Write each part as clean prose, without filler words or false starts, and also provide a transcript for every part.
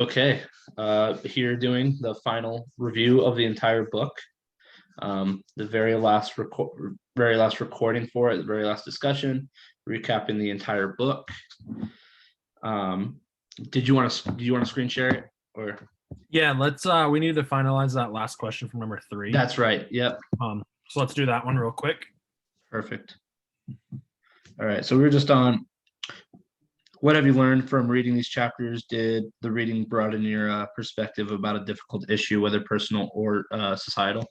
Okay, here doing the final review of the entire book. The very last recording for it, the very last discussion, recapping the entire book. Do you want to screen share it or? Yeah, let's we need to finalize that last question from number 3. That's right. Yep. So let's do that one real quick. Perfect. All right. So we're just on. What have you learned from reading these chapters? Did the reading broaden your perspective about a difficult issue, whether personal or societal?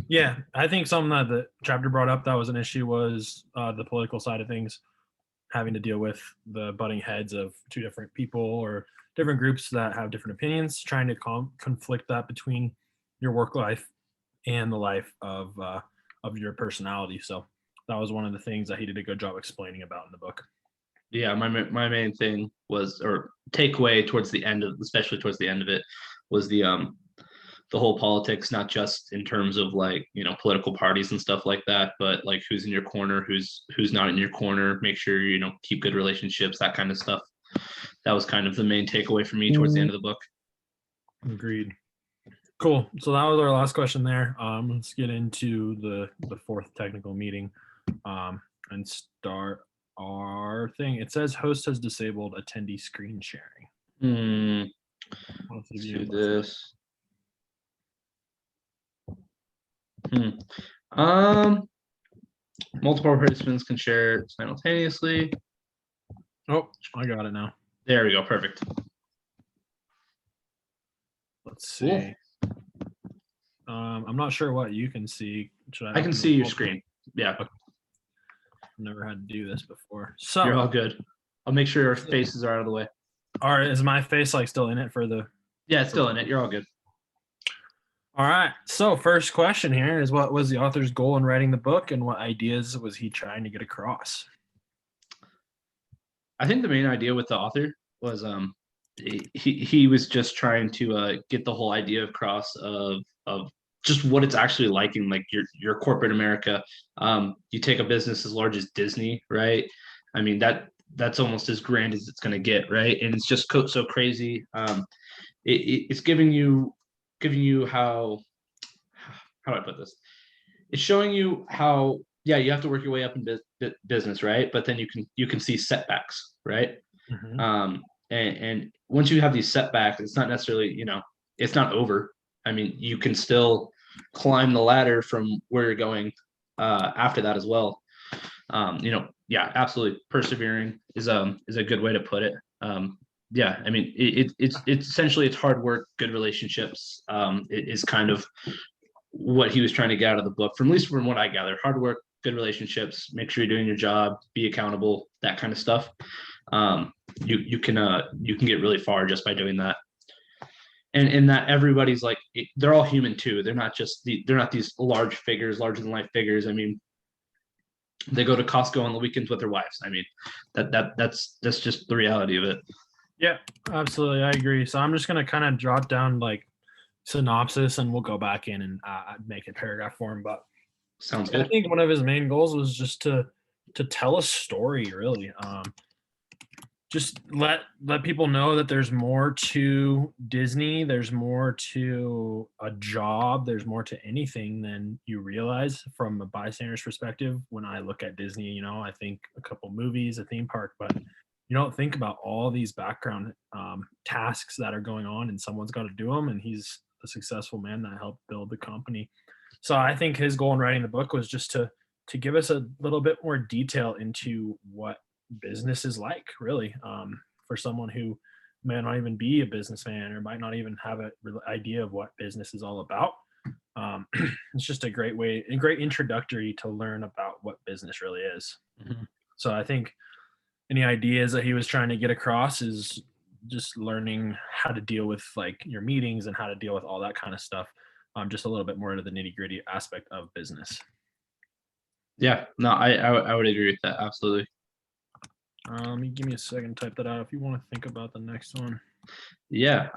Yeah, I think something that the chapter brought up that was an issue was the political side of things, having to deal with the butting heads of two different people or different groups that have different opinions, trying to conflict that between your work life and the life of your personality. So that was one of the things that he did a good job explaining about in the book. Yeah, my main thing was, or takeaway towards the end of, especially towards the end of it, was the whole politics, not just in terms of like, political parties and stuff like that, but like who's in your corner, who's not in your corner, make sure keep good relationships, that kind of stuff. That was kind of the main takeaway for me towards the end of the book. Agreed. Cool. So that was our last question there. Let's get into the fourth technical meeting and start our thing. It says host has disabled attendee screen sharing. Let's do this. Multiple participants can share simultaneously. Oh, I got it now. There we go. Perfect. Let's see. Cool. I'm not sure what you can see. I can see your screen. Yeah. Okay. I've never had to do this before. So you're all good. I'll make sure our faces are out of the way. All right. Is my face like still in it for the? Yeah, it's still in it. You're all good. All right. So first question here is, what was the author's goal in writing the book and what ideas was he trying to get across? I think the main idea with the author was he was just trying to get the whole idea across of just what it's actually like in like your corporate America. You take a business as large as Disney, right? I mean that's almost as grand as it's going to get, right? And it's just so crazy. It's giving you how do I put this? It's showing you how, yeah, you have to work your way up in business, right? But then you can see setbacks, right? Mm-hmm. And once you have these setbacks, it's not necessarily, it's not over. I mean, you can still climb the ladder from where you're going after that as well. Yeah, absolutely. Persevering is a good way to put it. Yeah, I mean, it's essentially it's hard work, good relationships. It is kind of what he was trying to get out of the book, from at least from what I gather. Hard work, good relationships, make sure you're doing your job, be accountable, that kind of stuff. You can get really far just by doing that. And that everybody's like, they're all human too. They're not these large figures, larger than life figures. I mean, they go to Costco on the weekends with their wives. I mean, that's just the reality of it. Yeah, absolutely. I agree. So I'm just going to kind of jot down like synopsis and we'll go back in and make it paragraph form. But sounds good. I think one of his main goals was just to tell a story, really. Just let people know that there's more to Disney. There's more to a job. There's more to anything than you realize from a bystander's perspective. When I look at Disney, I think a couple movies, a theme park, but you don't think about all these background tasks that are going on, and someone's got to do them. And he's a successful man that helped build the company. So I think his goal in writing the book was just to give us a little bit more detail into what business is like, really, for someone who may not even be a businessman or might not even have a real idea of what business is all about. It's just a great introductory to learn about what business really is. Mm-hmm. So I think any ideas that he was trying to get across is just learning how to deal with like your meetings and how to deal with all that kind of stuff. Just a little bit more to the nitty-gritty aspect of business. Yeah, no, I would agree with that. Absolutely. Give me a second to type that out if you want to think about the next one. Yeah.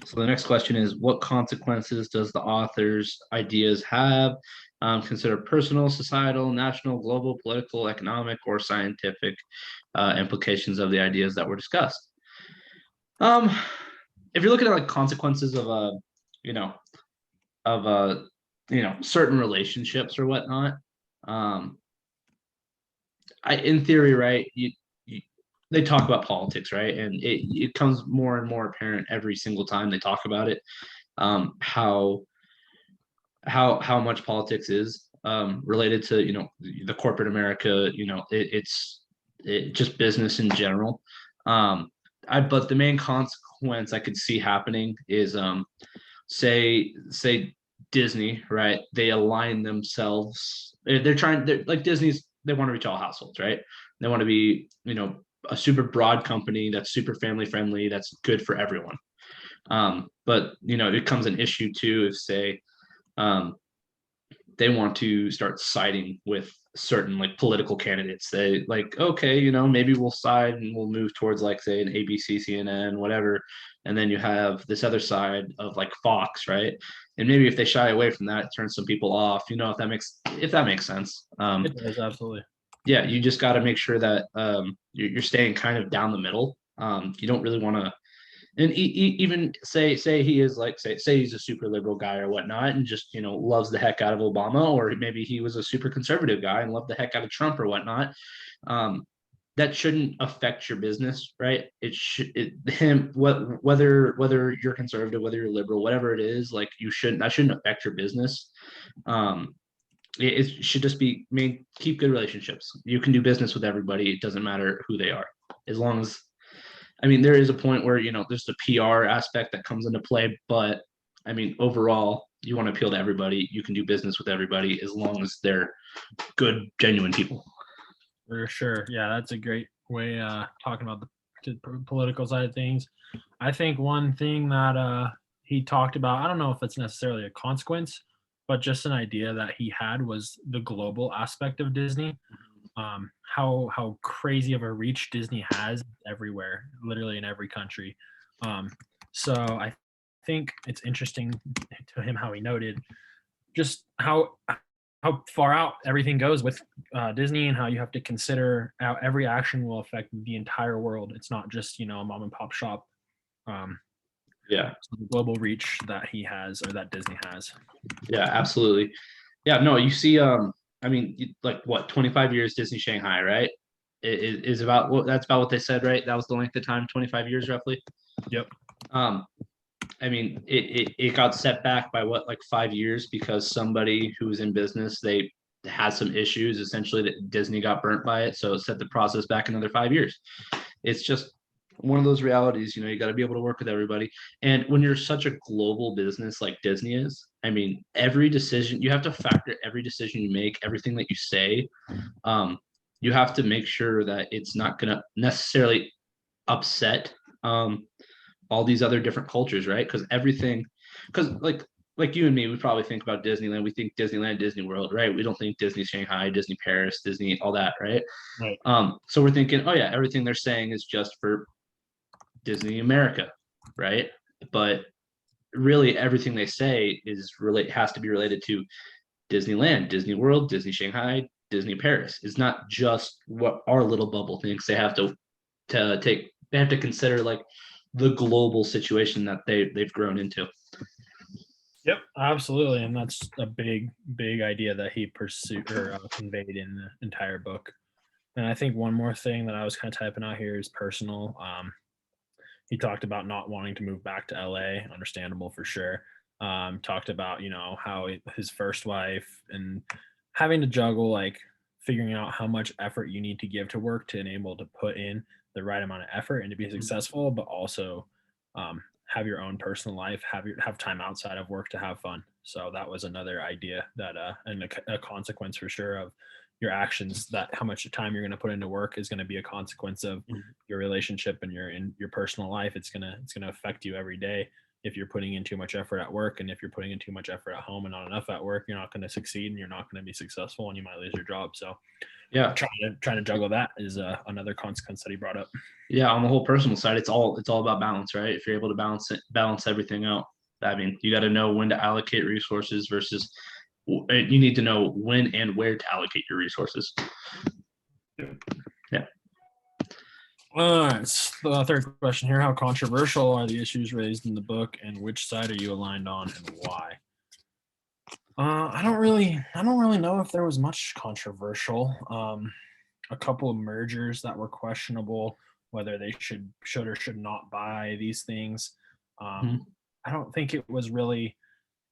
So the next question is, what consequences does the author's ideas have? Consider personal, societal, national, global, political, economic, or scientific implications of the ideas that were discussed. Um, if you're looking at like consequences of you know, of certain relationships or whatnot, um, in theory, right, you they talk about politics, right, and it comes more and more apparent every single time they talk about it, how how much politics is related to the corporate America. Just business in general. Um, but the main consequence I could see happening is say Disney, right? They align themselves. They're like Disney's. They want to reach all households, right? They want to be a super broad company that's super family friendly. That's good for everyone. But it becomes an issue too if say um, they want to start siding with certain like political candidates. They like, okay, maybe we'll side and we'll move towards like say an ABC, CNN, whatever. And then you have this other side of like Fox, right? And maybe if they shy away from that, it turns some people off. If that makes sense. It does, absolutely. Yeah, you just got to make sure that you're staying kind of down the middle. You don't really want to and even say he is like say he's a super liberal guy or whatnot and just loves the heck out of Obama, or maybe he was a super conservative guy and loved the heck out of Trump or whatnot. um, that shouldn't affect your business, right? It should him whether you're conservative, whether you're liberal, whatever it is, like that shouldn't affect your business. um, it should just be keep good relationships. You can do business with everybody. It doesn't matter who they are, as long as there is a point where there's the PR aspect that comes into play, but overall, you want to appeal to everybody. You can do business with everybody as long as they're good, genuine people. For sure. Yeah, that's a great way talking about the political side of things. I think one thing that he talked about, I don't know if it's necessarily a consequence, but just an idea that he had was the global aspect of Disney. How crazy of a reach Disney has everywhere, literally in every country. Um, so I think it's interesting to him how he noted just how far out everything goes with Disney, and how you have to consider how every action will affect the entire world. It's not just a mom and pop shop. Um, Yeah, so the global reach that he has, or that Disney has. yeah, absolutely. Yeah, no, you see, like what, 25 years Disney Shanghai, right? It is about what that's about what they said, right? That was the length of time, 25 years roughly. Yep. Um, it got set back by what, like 5 years, because somebody who was in business, they had some issues. Essentially, that Disney got burnt by it, so it set the process back another 5 years. It's just one of those realities. You got to be able to work with everybody. And when you're such a global business like Disney is, every decision you have to factor every decision you make, everything that you say. Um, you have to make sure that it's not going to necessarily upset all these other different cultures, right? Because like you and me, we probably think about Disneyland. We think Disneyland, Disney World, right? We don't think Disney Shanghai, Disney Paris, Disney, all that, right? Right. So we're thinking, oh yeah, everything they're saying is just for Disney America, right? But really, everything they say has to be related to Disneyland, Disney World, Disney Shanghai, Disney Paris. It's not just what our little bubble thinks. They have to consider like the global situation that they've grown into. Yep, absolutely, and that's a big idea that he pursued or conveyed in the entire book. And I think one more thing that I was kind of typing out here is personal. He talked about not wanting to move back to LA, understandable for sure. Talked about how his first wife and having to juggle like figuring out how much effort you need to give to work to enable to put in the right amount of effort and to be successful, but also have your own personal life, have time outside of work to have fun. So that was another idea that and a consequence for sure of your actions, that how much time you're going to put into work is going to be a consequence of your relationship and your personal life. It's gonna affect you every day. If you're putting in too much effort at work, and if you're putting in too much effort at home and not enough at work, you're not going to succeed and you're not going to be successful, and you might lose your job. So Yeah, trying to juggle that is another consequence that he brought up. yeah. On the whole personal side, it's all about balance, right? If you're able to balance everything out, you got to know when to allocate resources versus you need to know when and where to allocate your resources. Yeah. All right, the third question here: how controversial are the issues raised in the book, and which side are you aligned on, and why? I don't really know if there was much controversial. A couple of mergers that were questionable, whether they should or should not buy these things. Um, Mhm. I don't think it was really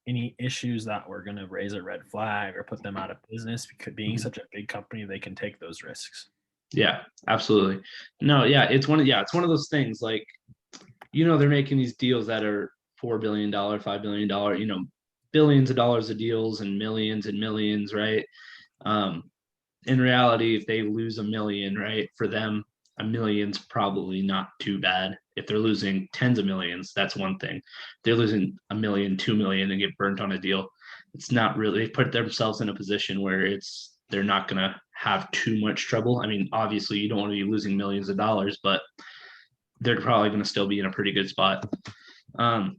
any issues that were going to raise a red flag or put them out of business because being Mhm. such a big company, they can take those risks. Yeah, absolutely. No, yeah, it's one of those things like they're making these deals that are $4 billion, $5 billion, billions of dollars of deals and millions, right? Um, in reality, if they lose a million, right, for them, a million's probably not too bad. If they're losing tens of millions, that's one thing. They're losing a million, 2 million, and get burnt on a deal. It's not really, they put themselves in a position where they're not going to have too much trouble. I mean, obviously, you don't want to be losing millions of dollars, but they're probably going to still be in a pretty good spot. Um,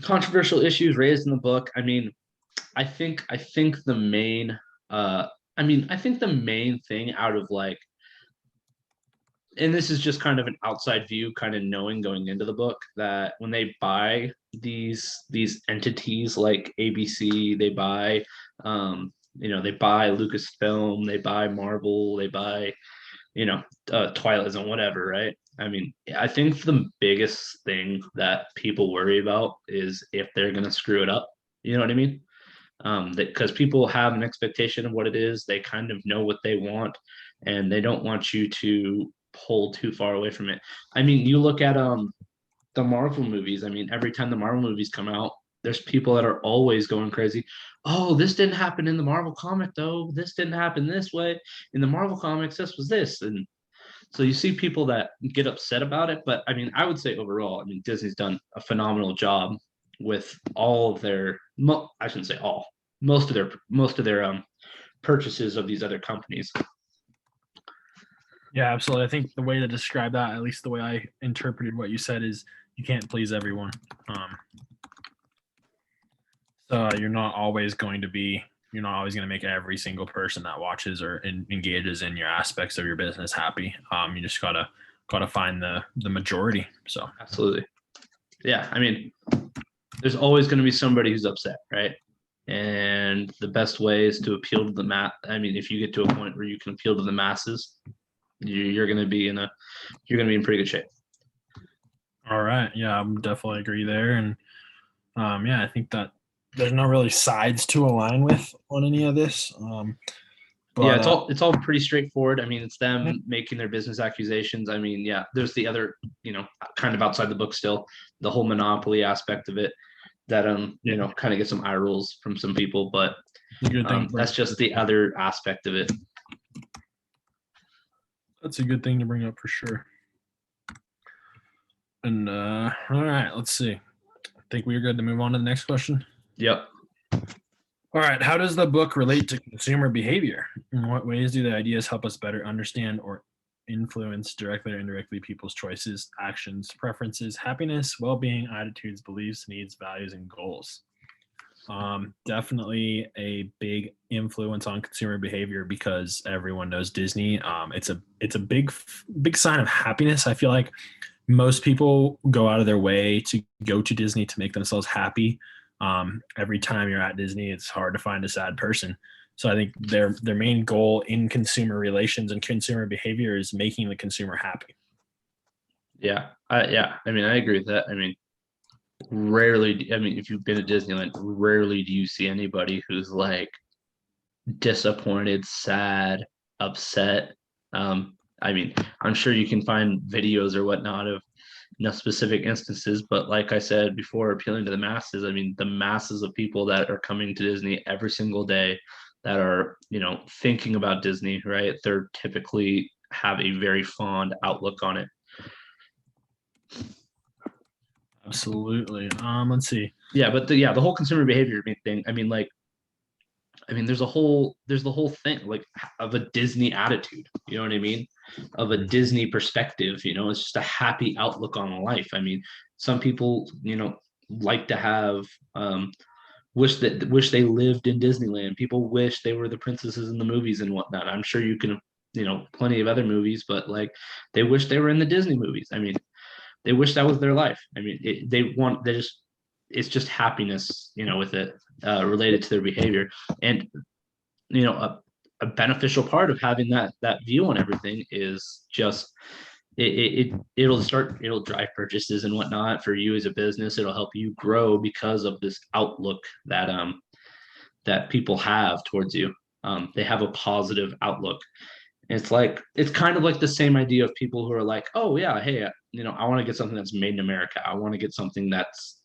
Controversial issues raised in the book. I think the main I think the main thing out of like, and this is just kind of an outside view, kind of knowing going into the book that when they buy these entities like ABC, they buy they buy Lucasfilm, they buy Marvel, they buy you know Twilight and whatever, right? I mean, I think the biggest thing that people worry about is if they're gonna screw it up. You know what I mean? That because people have an expectation of what it is, they kind of know what they want, and they don't want you to pull too far away from it. I mean, you look at the Marvel movies. I mean, every time the Marvel movies come out, there's people that are always going crazy. Oh, this didn't happen in the Marvel comic though. This didn't happen this way in the Marvel comics. This was this, and so you see people that get upset about it. But I mean, I would say overall, I mean, Disney's done a phenomenal job with all of their. I shouldn't say all. Most of their purchases of these other companies. Yeah, absolutely. I think the way to describe that, at least the way I interpreted what you said, is you can't please everyone. Um, so you're not always going to make every single person that watches or engages in your aspects of your business happy. You just gotta find the majority. So Absolutely. Yeah. I mean, there's always going to be somebody who's upset, right? And the best way is to appeal to the I mean, if you get to a point where you can appeal to the masses, you're going to be in pretty good shape. all right, yeah, I'm definitely agree there, and yeah, I think that there's no really sides to align with on any of this. Yeah, But it's all pretty straightforward. I mean, it's yeah, them making their business accusations. I mean, yeah, there's the other, kind of outside the book still, the whole monopoly aspect of it that kind of get some eye rolls from some people, but it's a good thing. that's just the other aspect of it. That's a good thing to bring up for sure. And all right, let's see. I think we're good to move on to the next question. Yep. All right, how does the book relate to consumer behavior? In what ways do the ideas help us better understand or influence directly or indirectly people's choices, actions, preferences, happiness, well-being, attitudes, beliefs, needs, values, and goals? Definitely a big influence on consumer behavior because everyone knows Disney. It's a big sign of happiness. I feel like most people go out of their way to go to Disney to make themselves happy. Every time you're at Disney, it's hard to find a sad person. So I think their main goal in consumer relations and consumer behavior is making the consumer happy. Yeah. Yeah. I mean, I agree with that. I mean, rarely. I mean, if you've been to Disneyland, rarely do you see anybody who's like disappointed, sad, upset. I mean, I'm sure you can find videos or whatnot of specific instances, but like I said before, appealing to the masses. I mean, the masses of people that are coming to Disney every single day that are, thinking about Disney, right? They're typically have a very fond outlook on it. Absolutely. Let's see. Yeah, but the whole consumer behavior thing. I mean, there's the whole thing like of a Disney attitude. You know what I mean? Of a Disney perspective. It's just a happy outlook on life. I mean, some people, like to have wish they lived in Disneyland. People wish they were the princesses in the movies and whatnot. I'm sure you can plenty of other movies, but like they wish they were in the Disney movies. I mean, they wish that was their life. I mean, it's just happiness, with it related to their behavior. And a beneficial part of having that view on everything is just it'll drive purchases and whatnot for you as a business. It'll help you grow because of this outlook that people have towards you. They have a positive outlook. And it's kind of like the same idea of people who are like, oh yeah, hey, I want to get something that's made in America. I want to get something that's,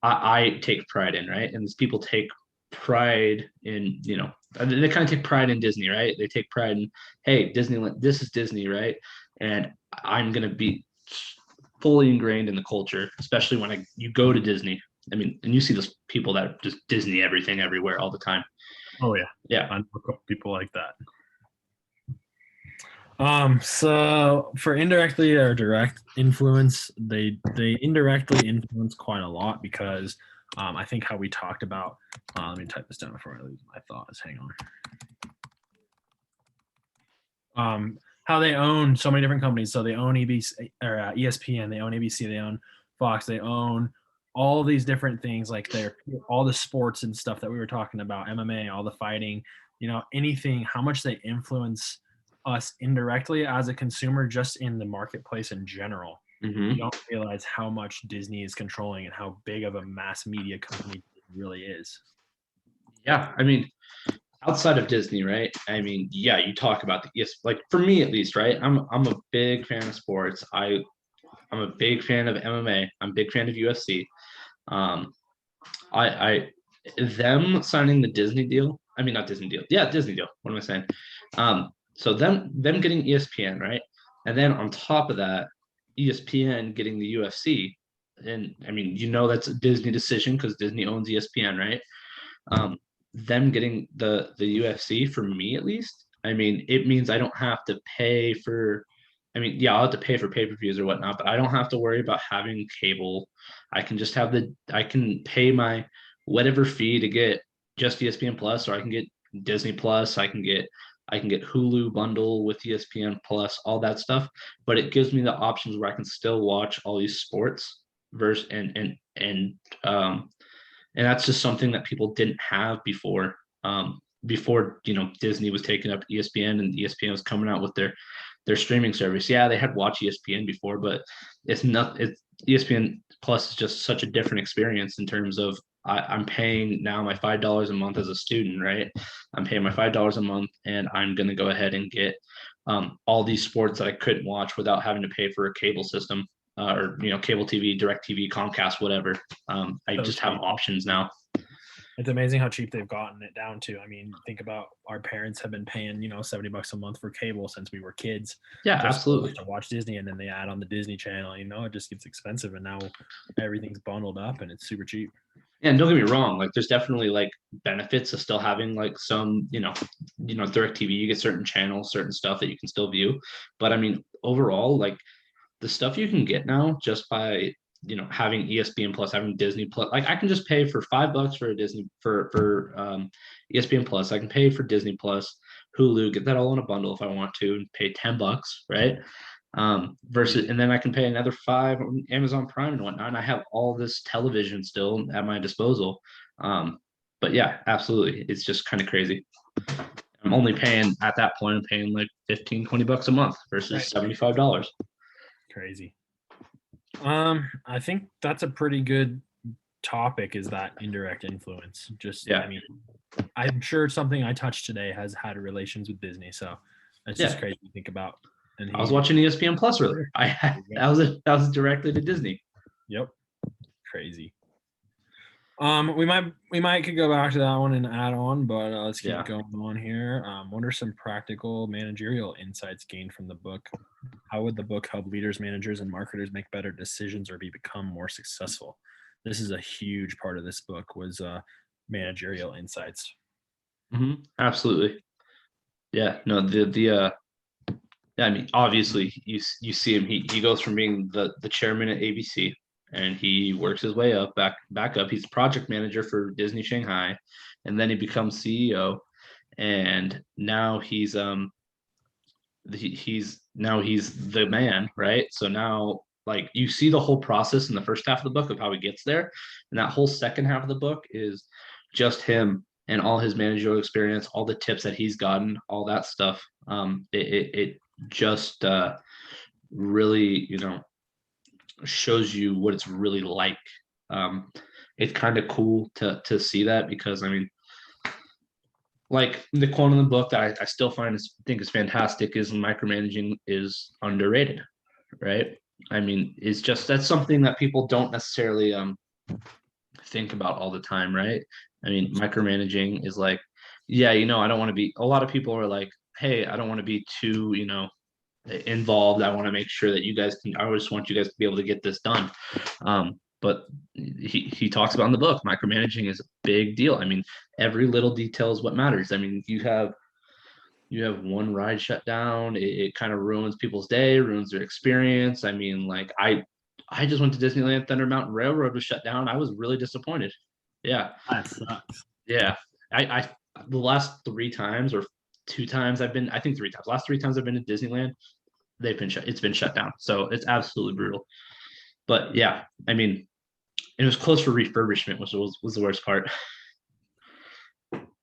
I take pride in, right? And these people take pride in, they kind of take pride in Disney, right? They take pride in, hey, Disneyland, this is Disney, right? And I'm gonna be fully ingrained in the culture, especially when you go to Disney. I mean, and you see those people that just Disney everything everywhere all the time. Oh yeah, Yeah. I know a couple people like that. So for indirectly or direct influence, they indirectly influence quite a lot because I think how we talked about. Let me type this down before I lose my thoughts. Hang on. How they own so many different companies. So they own EBC or ESPN, they own ABC, they own Fox, they own all these different things like all the sports and stuff that we were talking about, MMA, all the fighting, anything, how much they influence us indirectly as a consumer just in the marketplace in general. Mm-hmm. You don't realize how much Disney is controlling and how big of a mass media company it really is. Yeah, I mean, outside of Disney, right? I mean, yeah, you talk about like for me at least, right? I'm a big fan of sports. I'm a big fan of MMA. I'm a big fan of UFC. Um, I them signing the Disney deal. I mean, not Disney deal. Yeah, Disney deal. What am I saying? So them getting ESPN, right? And then on top of that, ESPN getting the UFC. And I mean, that's a Disney decision because Disney owns ESPN, right? Them getting the UFC for me at least. I mean, it means I don't have to pay for. I mean, yeah, I'll have to pay for pay-per-views or whatnot, but I don't have to worry about having cable. I can just I can pay my whatever fee to get just ESPN Plus, or I can get Disney Plus. I can get Hulu bundle with ESPN Plus, all that stuff. But it gives me the options where I can still watch all these sports versus and that's just something that people didn't have before. Before Disney was taking up ESPN and ESPN was coming out with their streaming service. Yeah, they had Watch ESPN before, but it's not. It's ESPN Plus is just such a different experience in terms of I'm paying now my $5 a month as a student, right? I'm paying my $5 a month, and I'm gonna go ahead and get all these sports that I couldn't watch without having to pay for a cable system or cable TV, direct TV, Comcast, whatever. I So just have options now. It's amazing how cheap they've gotten it down to. I mean, think about our parents have been paying, $70 a month for cable since we were kids. Yeah, just absolutely. to watch Disney, and then they add on the Disney Channel. It just gets expensive, and now everything's bundled up, and it's super cheap. And don't get me wrong, like there's definitely like benefits of still having like some, direct TV. You get certain channels, certain stuff that you can still view. But I mean, overall, like the stuff you can get now just by having ESPN Plus, having Disney Plus. Like I can just pay for $5 for a Disney for ESPN Plus. I can pay for Disney Plus, Hulu, get that all in a bundle if I want to, and pay $10, right? Versus, and then I can pay another $5 on Amazon Prime and whatnot. And I have all this television still at my disposal. But yeah, absolutely, it's just kind of crazy. I'm only paying at that point. I'm paying like $15-20 a month versus $75. Crazy. I think that's a pretty good topic, is that indirect influence. I mean, I'm sure something I touched today has had relations with Disney, so it's just crazy to think about. And I was watching ESPN Plus earlier. That was directly to Disney. Yep. Crazy. We could go back to that one and add on, but let's keep going on here. What are some practical managerial insights gained from the book? How would the book help leaders, managers, and marketers make better decisions or become more successful? This is a huge part of this book, was managerial insights. Mm-hmm. Absolutely. Yeah. No. I mean, obviously, you see him. He goes from being the chairman at ABC, and he works his way up back up. He's project manager for Disney Shanghai, and then he becomes CEO, and now he's he's the man, right? So now like you see the whole process in the first half of the book of how he gets there, and that whole second half of the book is just him and all his managerial experience, all the tips that he's gotten, all that stuff. It just really, shows you what it's really like. It's kind of cool to see that, because I mean, like the quote in the book that I still think is fantastic is micromanaging is underrated, right? I mean, it's just that's something that people don't necessarily think about all the time, right? I mean, micromanaging is like, yeah, I don't want to be. A lot of people are like, hey, I don't want to be too, involved. I want to make sure that you guys can. I just want you guys to be able to get this done. But he talks about in the book, micromanaging is a big deal. I mean, every little detail is what matters. I mean, you have one ride shut down, it kind of ruins people's day, ruins their experience. I mean, like I just went to Disneyland, Thunder Mountain Railroad was shut down. I was really disappointed. Yeah, That sucks. yeah. I the last 3 times or 2 times I've been, I think 3 times. Last 3 times I've been to Disneyland, they've been shut. It's been shut down. So it's absolutely brutal. But yeah, I mean, it was close for refurbishment, which was the worst part.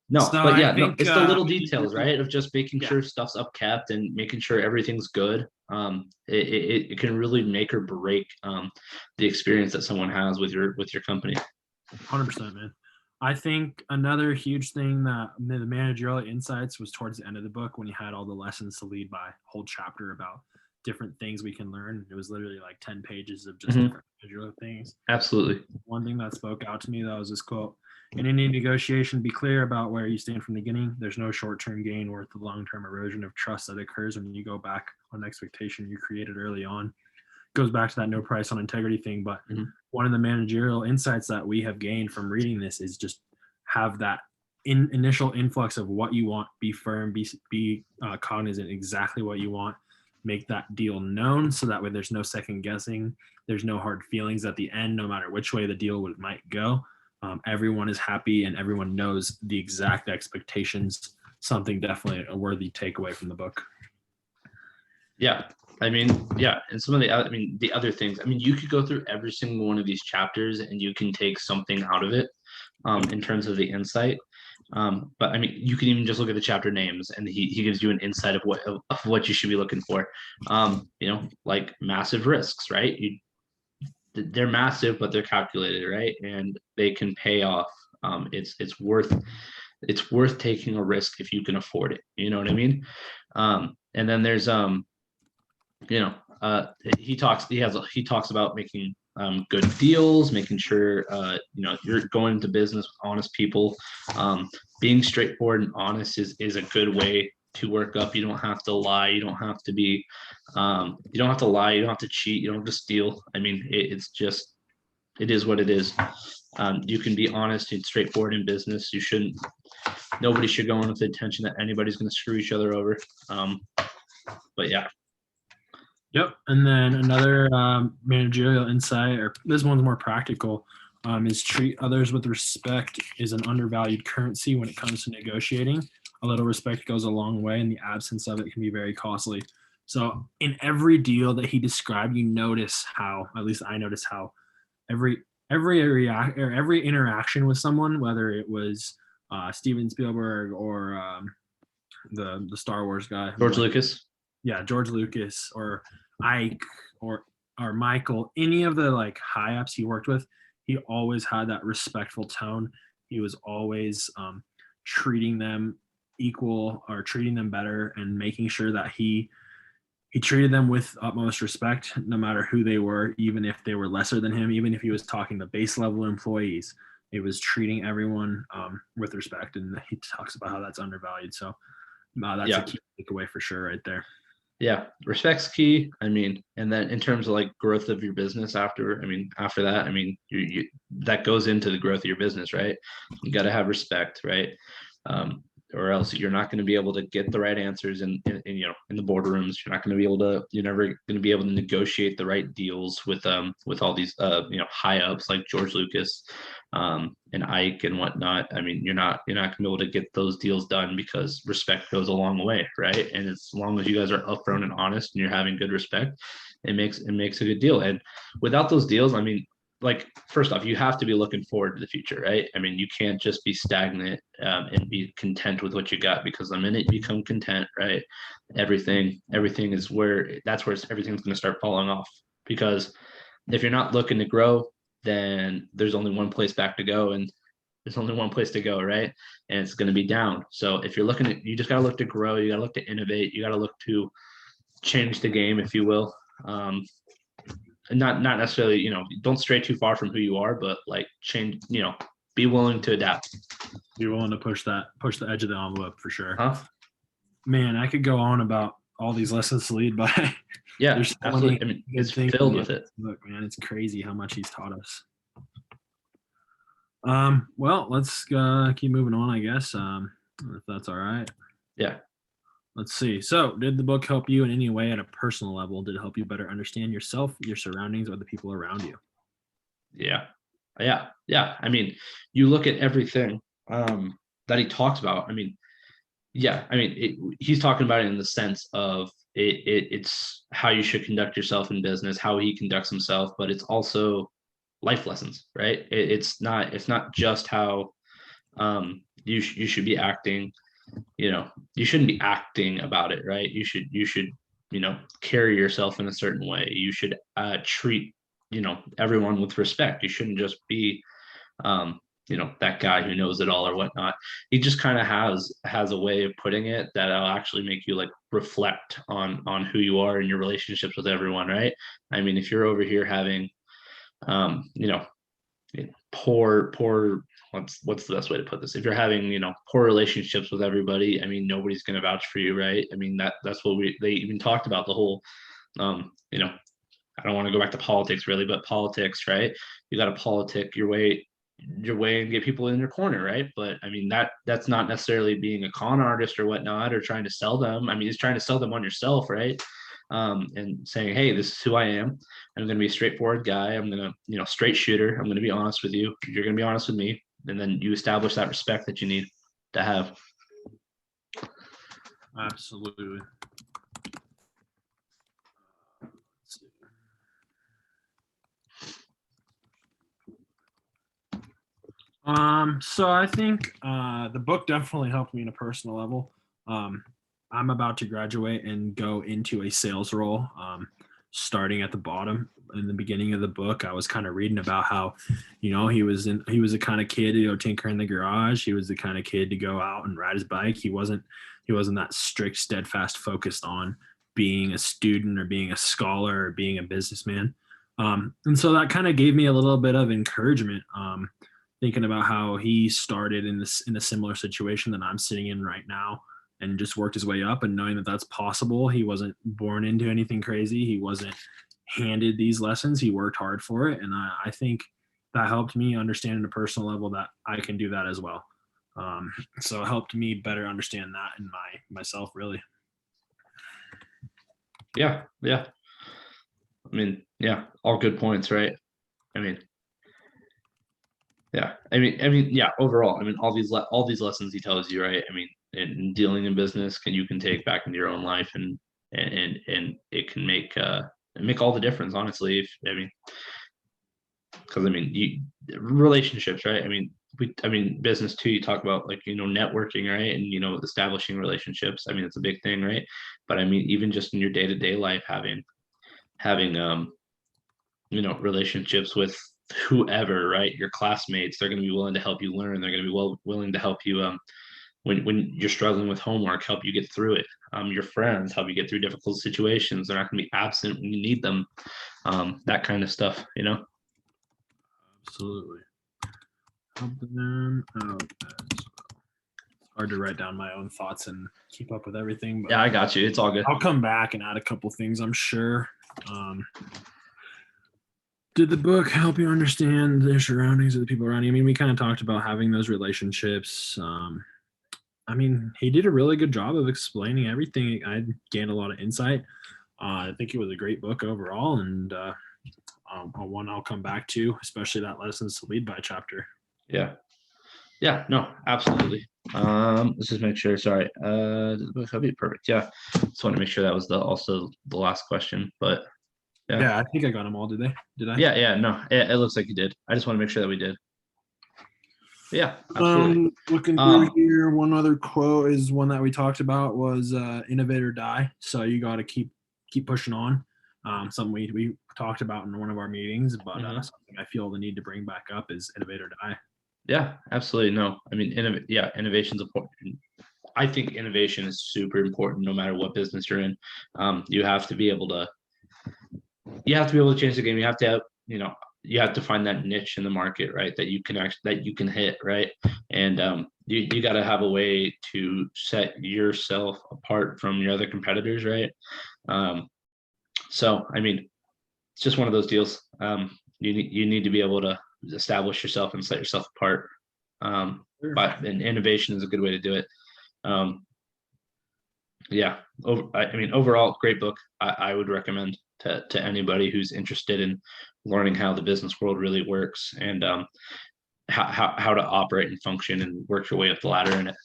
No, So but I yeah, no, think it's the little details, right? Of just making yeah, sure stuff's upkept and making sure everything's good. It can really make or break the experience that someone has with your company. 100%, man. I think another huge thing that the managerial insights was towards the end of the book when he had all the lessons to lead by, whole chapter about different things we can learn. It was literally like 10 pages of just different managerial things. Absolutely. One thing that spoke out to me, that was this quote: in any negotiation, be clear about where you stand from the beginning. There's no short-term gain worth the long-term erosion of trust that occurs when you go back on an expectation you created early on. Goes back to that no price on integrity thing. But one of the managerial insights that we have gained from reading this is just have that initial influx of what you want, be firm, be cognizant exactly what you want, make that deal known, so that way there's no second guessing, there's no hard feelings at the end, no matter which way the deal might go. Everyone is happy and everyone knows the exact expectations. Something definitely a worthy takeaway from the book. Yeah. I mean, yeah, and some of the other things. I mean, you could go through every single one of these chapters and you can take something out of it in terms of the insight. But I mean, you can even just look at the chapter names, and he gives you an insight of what you should be looking for. Like massive risks, right? They're massive, but they're calculated, right? And they can pay off. It's worth taking a risk if you can afford it. You know what I mean? And then there's he talks about making good deals, making sure you're going into business with honest people. Being straightforward and honest is a good way to work up. You don't have to lie. You don't have to be. You don't have to lie. You don't have to cheat. You don't have to steal. I mean, it's just it is what it is. You can be honest and straightforward in business. Nobody should go in with the intention that anybody's going to screw each other over. But yeah. Yep. And then another managerial insight, or this one's more practical, is treat others with respect is an undervalued currency when it comes to negotiating. A little respect goes a long way, and the absence of it can be very costly. So in every deal that he described, you notice how, at least I notice how every interaction with someone, whether it was Steven Spielberg or the Star Wars guy, George Lucas. Yeah, George Lucas or Ike or Michael, any of the like high ups he worked with, he always had that respectful tone. He was always treating them equal or treating them better, and making sure that he treated them with utmost respect, no matter who they were, even if they were lesser than him, even if he was talking to base level employees. It was treating everyone with respect, and he talks about how that's undervalued. So that's a key takeaway for sure, right there. Yeah, respect's key. I mean, and then in terms of like growth of your business after that, I mean, you that goes into the growth of your business, right? You got to have respect, right? or else you're not going to be able to get the right answers in the boardrooms. You're not going to be able to, you're never going to be able to negotiate the right deals with all these high ups like George Lucas and Ike and whatnot. I mean, you're not going to be able to get those deals done because respect goes a long way, right? And as long as you guys are upfront and honest and you're having good respect, it makes a good deal. And without those deals, I mean, like, first off, you have to be looking forward to the future, right? I mean, you can't just be stagnant and be content with what you got, because the minute you become content, right, everything is that's where everything's going to start falling off. Because if you're not looking to grow, then there's only one place back to go, and there's only one place to go, right? And it's going to be down. So if you're looking at, you just got to look to grow, you got to look to innovate, you got to look to change the game, if you will. And not necessarily, don't stray too far from who you are, but like change, be willing to adapt. You're willing to push the edge of the envelope for sure. Huh? Man, I could go on about all these lessons to lead by. Yeah, There's so absolutely. many I mean, good it's things filled in with the it. book, man. It's crazy how much he's taught us. Well, let's keep moving on, I guess. If that's all right. Yeah. Let's see. So, did the book help you in any way at a personal level? Did it help you better understand yourself, your surroundings, or the people around you? Yeah. I mean, you look at everything that he talks about. I mean, yeah. I mean, he's talking about it in the sense of it's how you should conduct yourself in business, how he conducts himself, but it's also life lessons, right? It's not just how you should be acting. You shouldn't be acting about it, right? You should carry yourself in a certain way. You should treat everyone with respect. You shouldn't just be that guy who knows it all or whatnot. He just kind of has a way of putting it that'll actually make you like reflect on who you are and your relationships with everyone, right? I mean, if you're over here having you know poor what's the best way to put this, if you're having poor relationships with everybody, I mean, nobody's going to vouch for you, right? I mean, that's what they even talked about, the whole I don't want to go back to politics really, but politics, right? You got to politic your way and get people in your corner, right? But I mean, that's not necessarily being a con artist or whatnot, or trying to sell them. I mean, it's trying to sell them on yourself, right? And saying, hey, this is who I am. I'm going to be a straightforward guy. I'm going to, straight shooter. I'm going to be honest with you. You're going to be honest with me. And then you establish that respect that you need to have. Absolutely. So I think the book definitely helped me in a personal level. I'm about to graduate and go into a sales role. Starting at the bottom in the beginning of the book, I was kind of reading about how, he was the kind of kid to go tinker in the garage. He was the kind of kid to go out and ride his bike. He wasn't that strict, steadfast, focused on being a student or being a scholar or being a businessman. And so that kind of gave me a little bit of encouragement. Thinking about how he started in a similar situation that I'm sitting in right now, and just worked his way up, and knowing that that's possible. He wasn't born into anything crazy. He wasn't handed these lessons. He worked hard for it. And I think that helped me understand at a personal level that I can do that as well. So it helped me better understand that in myself, really. Yeah. I mean, yeah, all good points, right? I mean, yeah. Yeah, overall, I mean, all these lessons he tells you, right? I mean, in dealing in business, you can take back into your own life, and it can make all the difference, honestly. Because I mean, relationships, right? I mean, business too. You talk about, like, networking, right? And establishing relationships. I mean, it's a big thing, right? But I mean, even just in your day-to-day life, having relationships with whoever, right? Your classmates, they're going to be willing to help you learn. They're going to be willing to help you when you're struggling with homework, help you get through it. Your friends help you get through difficult situations. They're not going to be absent when you need them. That kind of stuff, Absolutely. Help them out as well. It's hard to write down my own thoughts and keep up with everything. But yeah, I got you. It's all good. I'll come back and add a couple things, I'm sure. Did the book help you understand the surroundings of the people around you? I mean, we kind of talked about having those relationships. I mean, he did a really good job of explaining everything. I gained a lot of insight. I think it was a great book overall, and one I'll come back to, especially that lessons to lead by chapter. Yeah. Yeah, no, absolutely. Let's just make sure. Sorry. That'd be perfect. Yeah. Just want to make sure that was also the last question. But yeah. Yeah, I think I got them all. Did they? Did I? Yeah, no, it looks like you did. I just want to make sure that we did. Yeah, absolutely. Looking through Um, here, one other quote is one that we talked about was innovate or die. So you got to keep pushing on. Something we talked about in one of our meetings, but mhm. something I feel the need to bring back up is innovate or die. Yeah, absolutely. No, I mean, innovation's important. I think innovation is super important no matter what business you're in. You have to be able to change the game. You have to have, you have to find that niche in the market, right? That you can hit, right? And you got to have a way to set yourself apart from your other competitors, right? Um, so I mean, it's just one of those deals. You need to be able to establish yourself and set yourself apart. Sure. But and innovation is a good way to do it. Um, yeah, I mean, overall, great book. I would recommend to anybody who's interested in learning how the business world really works and how to operate and function and work your way up the ladder in it.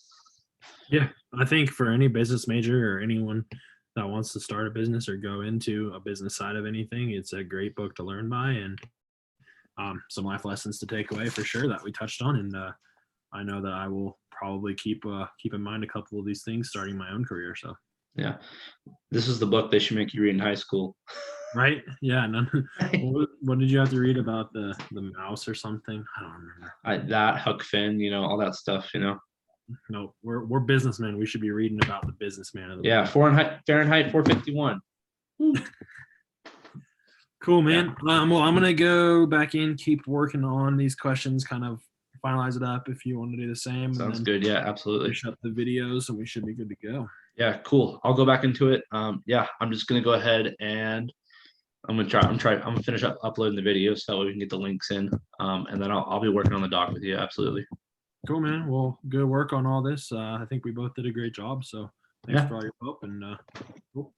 Yeah, I think for any business major or anyone that wants to start a business or go into a business side of anything, it's a great book to learn by and some life lessons to take away for sure that we touched on. And I know that I will probably keep in mind a couple of these things starting my own career. So Yeah, this is the book they should make you read in high school. right, yeah. None, what did you have to read about the mouse or something? I don't remember. That Huck Finn, all that stuff. No, we're businessmen. We should be reading about the businessman of the Yeah, week. Fahrenheit 451. Cool, Yeah, man. Well, I'm gonna go back in, keep working on these questions, kind of finalize it up. If you want to do the same, sounds and then good. Yeah, absolutely. finish up the videos, and we should be good to go. Yeah, cool. I'll go back into it. Yeah, I'm just gonna go ahead and I'm gonna finish up uploading the video so that way we can get the links in. And then I'll be working on the doc with you. Absolutely. Cool, man. Well, good work on all this. I think we both did a great job. So thanks Yeah. for all your help. And cool.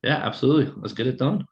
Yeah, absolutely. Let's get it done.